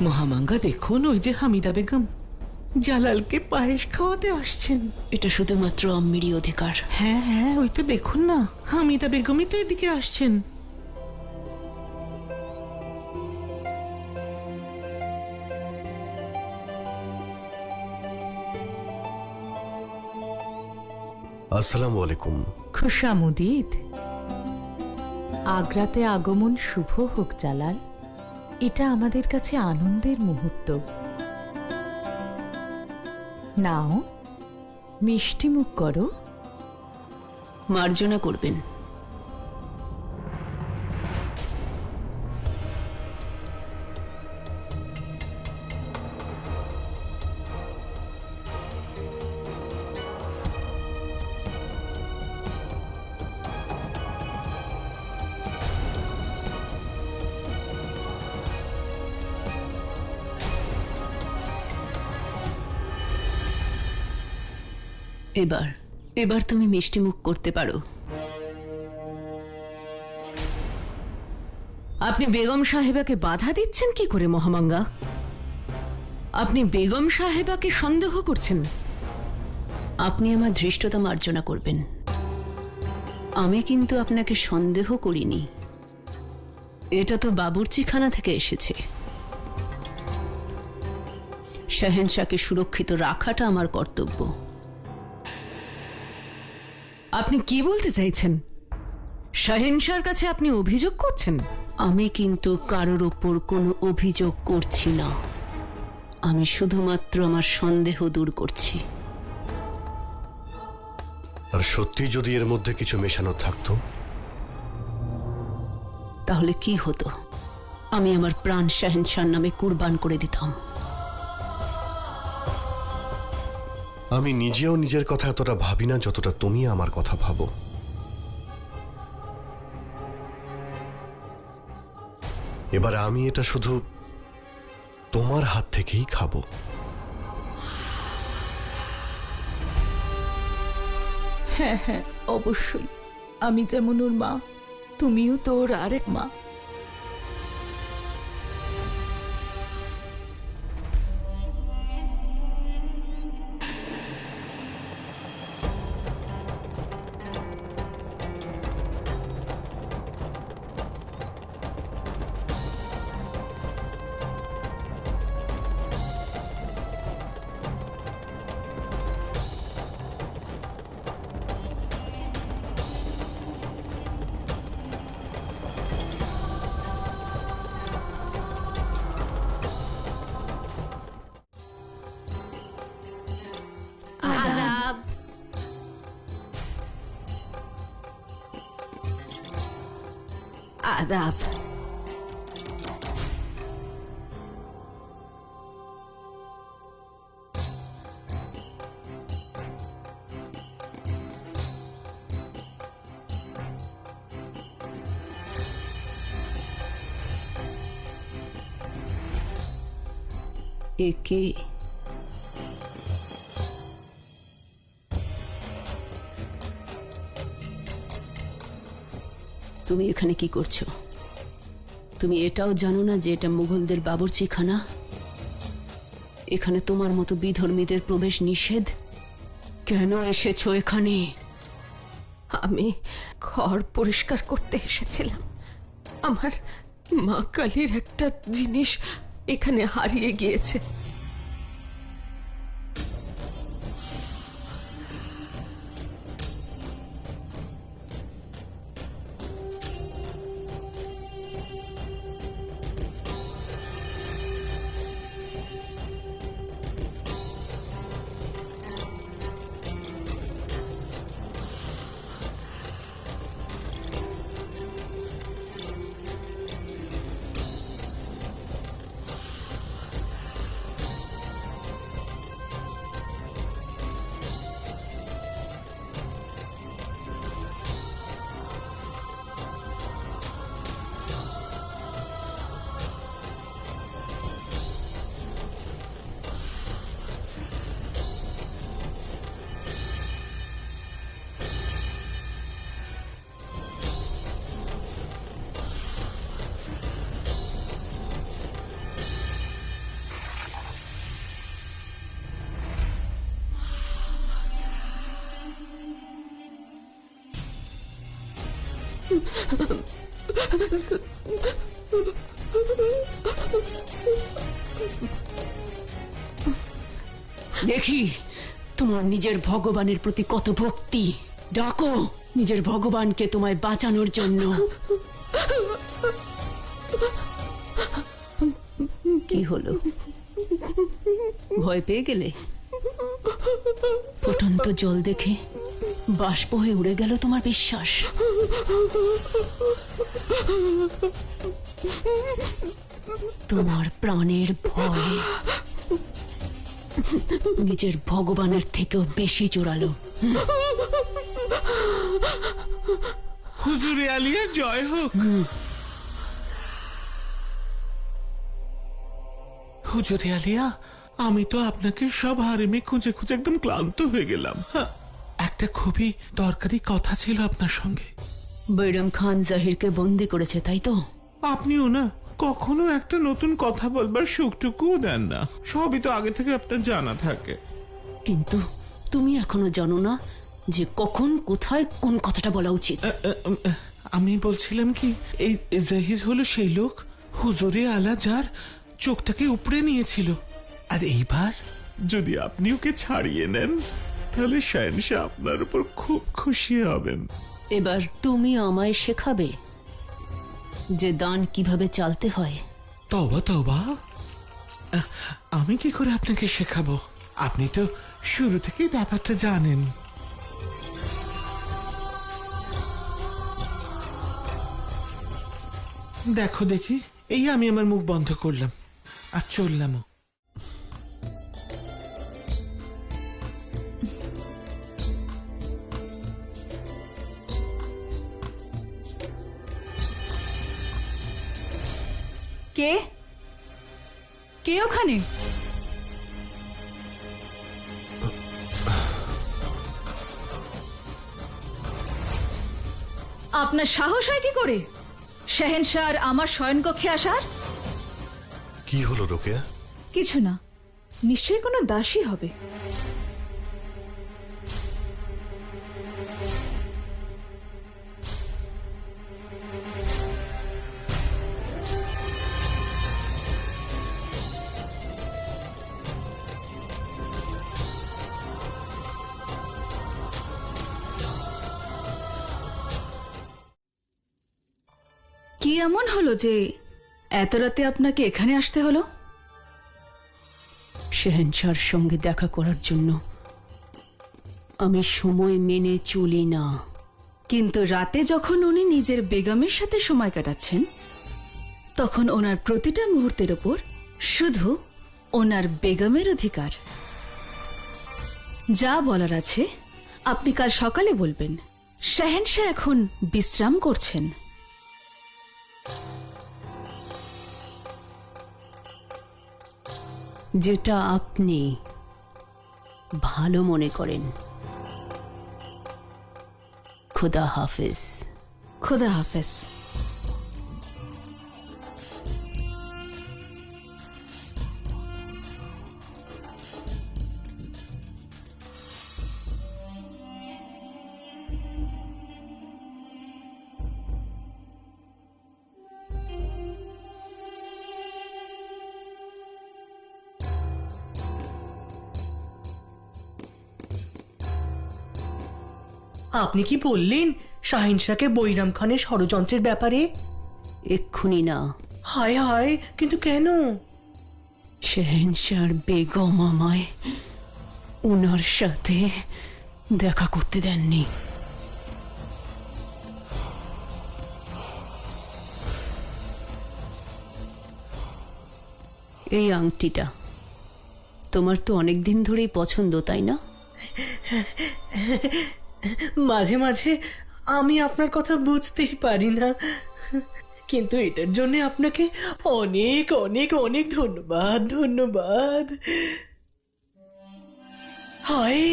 মহামাঙ্গা দেখুন, ওই যে হামিদা বেগম জালালকে পায়েস খাওয়াতে আসছেন। এটা শুধুমাত্র আম্মিরই অধিকার। হ্যাঁ হ্যাঁ, ওই তো দেখুন না, হামিদা বেগমই তো এদিকে আসছেন। আসসালামু আলাইকুম। খুশামুদিদ। আগ্রাতে আগমন শুভ হোক জালাল। এটা আমাদের কাছে আনন্দের মুহূর্ত। নাও, মিষ্টি মুখ করো। মার্জনা করবেন। এবার তুমি মিষ্টি মুখ করতে পারো। আপনি বেগম সাহেবাকে বাধা দিচ্ছেন কি করে মহামাঙ্গা? আপনি বেগম সাহেবাকে সন্দেহ করছেন? আপনি আমার ধৃষ্টতা মার্জনা করবেন। আমি কিন্তু আপনাকে সন্দেহ করিনি। এটা তো বাবুর্চিখানা থেকে এসেছে। শাহেনশাহকে সুরক্ষিত রাখাটা আমার কর্তব্য। আপনি কি বলতে চাইছেন? শাহেনশাহর কাছে আপনি অভিযোগ করছেন? আমি কিন্তু কারোর ওপর কোনো অভিযোগ করছি না। আমি শুধুমাত্র আমার সন্দেহ দূর করছি। আর সত্যি যদি এর মধ্যে কিছু মেশানো থাকতো, তাহলে কি হতো? আমি আমার প্রাণ শাহেনশাহর নামে কুরবান করে দিতাম। আমি নিজেও নিজের কথা এতটা ভাবি না যতটা তুমি আমার কথা ভাবো। এবার আমি এটা শুধু তোমার হাত থেকেই খাবো। হ্যাঁ হ্যাঁ, অবশ্যই। আমি যেমন ওর মা, তুমিও তো ওর আরেক মা। আদাব। একে তুমি এখানে কি করছো? তুমি এটাও জানো না যে এটা মুঘলদের বাবুর্চিখানা? এখানে তোমার মতো বিধর্মীদের প্রবেশ নিষেধ। কেন এসেছো এখানে? আমি ঘর পরিষ্কার করতে এসেছিলাম। আমার মা কালীর একটা জিনিস এখানে হারিয়ে গিয়েছে। দেখি তোমার নিজের ভগবানের প্রতি কত ভক্তি। ডাকো নিজের ভগবানকে তোমায় বাঁচানোর জন্য। কি হলো, ভয় পেয়ে গেলে? ফুটন্ত জল দেখে বাষ্প হয়ে উড়ে গেল তোমার বিশ্বাস। তোমার প্রাণের ভয় নিজের ভগবানের থেকেও বেশি জোরালো। হুজুরে আলিয়া জয় হোক। হুজুরে আলিয়া, আমি তো আপনাকে সব হারেমে খুঁজে খুঁজে একদম ক্লান্ত হয়ে গেলাম। একটা খুবই দরকারি কথা ছিল আপনার সঙ্গে। বৈরম খান জাহিরকে বন্দি করেছে, তাই তো? আপনিও না কখনো একটা নতুন কথা বলবার সুখটুকুও দেন না। সবই তো আগে থেকে আপনার জানা থাকে। কিন্তু তুমি এখনো জানো না যে কখন কোথায় কোন কথাটা বলা উচিত। আমি বলছিলাম কি, এই জাহির হলো সেই লোক হুজুরে আলা যার চোখটাকে উপড়ে নিয়েছিল। আর এইবার যদি আপনি ওকে ছাড়িয়ে নেন তাহলে শাহেনশাহ আপনার উপর খুব খুশি হবেন। এবার তুমি আমায় শেখাবে যে দান কিভাবে চালতে হয়। তওবা তওবা, আমি কি করে আপনাকে শেখাবো? আপনি তো শুরু থেকেই ব্যাপারটা জানেন। দেখো দেখি, এই আমি আমার মুখ বন্ধ করলাম আর চললামও। কে কে ওখানে? আপনার সাহস হয় কি করে শাহেনশাহ আর আমার শয়নকক্ষে আসার? কি হলো রোকেয়া? কিছু না, নিশ্চয়ই কোনো দাসী হবে। কি এমন হলো যে এত রাতে আপনাকে এখানে আসতে হলো? শেহেনশাহর সঙ্গে দেখা করার জন্য। আমি সময় মেনে চলি না। কিন্তু রাতে যখন উনি নিজের বেগমের সাথে সময় কাটাচ্ছেন তখন ওনার প্রতিটা মুহূর্তের ওপর শুধু ওনার বেগমের অধিকার। যা বলার আছে আপনি কাল সকালে বলবেন। শাহেনশাহ এখন বিশ্রাম করছেন। যেটা আপনি ভালো মনে করেন। খুদা হাফেজ। খুদা হাফেজ। আপনি কি বললেন শাহিনশাহকে বৈরাম খানের ষড়যন্ত্রের ব্যাপারে? এক্ষুনি না। হায় হায়, কিন্তু কেন? শেহেনশাহর বেগম আমায় ওনার সাথে দেখা করতে দেননি। এই আংটিটা তোমার তো অনেক দিন ধরেই পছন্দ, তাই না? মাঝে মাঝে আমি আপনার কথা বুঝতেই পারি না, কিন্তু এটার জন্য আপনাকে অনেক অনেক অনেক ধন্যবাদ। ধন্যবাদ। হায়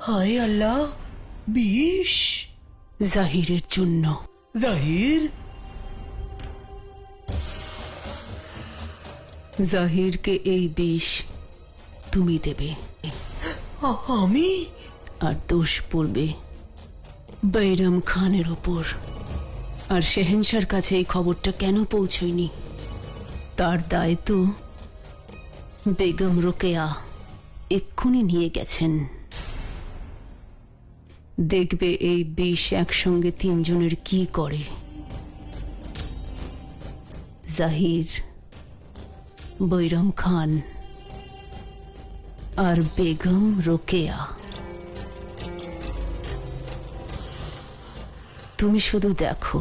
হায় আল্লাহ, বিষ! জাহিরের জন্য। জাহির? জাহিরকে এই বিষ তুমি দেবে। আমি? আর দোষ পড়বে বৈরাম খানের ওপর। আর শেহেনশার কাছে এই খবরটা কেন পৌঁছয়নি তার দায় তো বেগম রোকেয়া এক্ষুনি নিয়ে গেছেন। দেখবে এই বিষ একসঙ্গে তিনজনের কি করে। জাহির, বৈরম খান আর বেগম রোকেয়া। তুমি শুধু দেখো,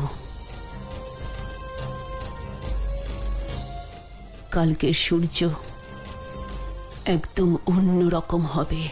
কালকে সূর্য একদম অন্যরকম হবে।